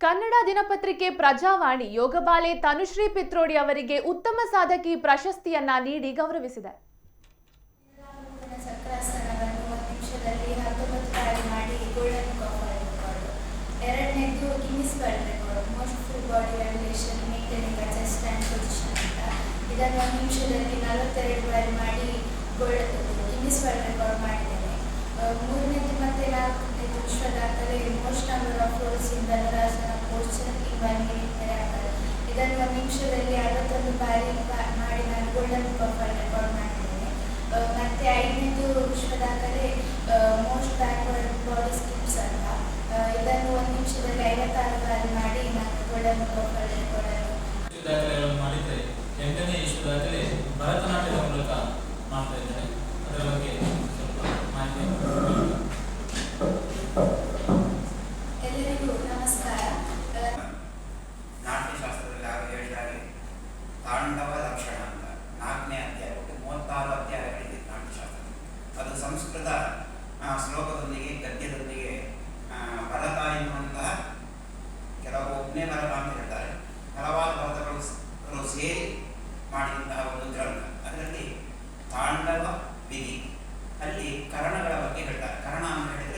ಕನ್ನಡ ದಿನಪತ್ರಿಕೆ ಪ್ರಜಾವಾಣಿ ಯೋಗಬಾಲೆ ತನುಶ್ರೀ ಪಿತ್ರೋಡಿ ಅವರಿಗೆ ಉತ್ತಮ ಸಾಧಕಿ ಪ್ರಶಸ್ತಿಯನ್ನ ನೀಡಿ ಗೌರವಿಸಿದೆ. ಮೂರನೇದು ಮತ್ತೆ ನಾಲ್ಕನೇದು ವಿಶ್ವ ದಾಖಲೆ most number of rolls in dhanurasana posture in 1 minute miracle. ಇದನ್ನು 1 ನಿಮಿಷದಲ್ಲಿ 61 ಬಾರಿ ಮಾಡಿ ನಾನು golden book of world record ಮಾಡಿದ್ದೇನೆ. ಮತ್ತೆ ಐದನೇದು ವಿಶ್ವ ದಾಖಲೆ ಮೋಸ್ಟ್ ಬ್ಯಾಕ್ವರ್ಡ್ ಬಾಡಿ ಸ್ಕಿಪ್ಸ್ ಅಂತ. ಇದನ್ನು 1 ನಿಮಿಷದಲ್ಲಿ 56 ಬಾರಿ ಮಾಡಿ ನಾನು golden book of world record ಮಾಡಿದ್ದೇನೆ. 8ನೇ ವಿಶ್ವ ದಾಖಲೆ ಭರತನಾಟ್ಯದ ಮೂಲಕ ಮಾಡ್ತಾ ಇದ್ದೇನೆ. ಅದರ ಬಗ್ಗೆ ಎಲ್ಲರಿಗೂ ನಮಸ್ಕಾರ. ನಾಟ್ಯಶಾಸ್ತ್ರದಲ್ಲಿ ಆಗ ಹೇಳಿದಾಗೆ ತಾಂಡವ ಲಕ್ಷಣ ಅಂತ 4ನೇ ಅಧ್ಯಾಯ, 36 ಅಧ್ಯಾಯಗಳಿದೆ ನಾಟ್ಯಶಾಸ್ತ್ರ. ಅದು ಸಂಸ್ಕೃತ ಶ್ಲೋಕದೊಂದಿಗೆ ಗದ್ಯದೊಂದಿಗೆ ಭರತ ಎನ್ನುವಂತಹ ಒಬ್ಬನೇ ಭರತ ಅಂತ ಹೇಳ್ತಾರೆ, ಹಲವಾರು ಭರತಗಳು ಸೇರಿ ಮಾಡಿದಂತಹ ಒಂದು ಗ್ರಂಥ. ಅದರಲ್ಲಿ ತಾಂಡವ ವಿಧಿ, ಅಲ್ಲಿ ಕರಣಗಳ ಬಗ್ಗೆ ಹೇಳ್ತಾರೆ. ಕರಣ ಅಂತ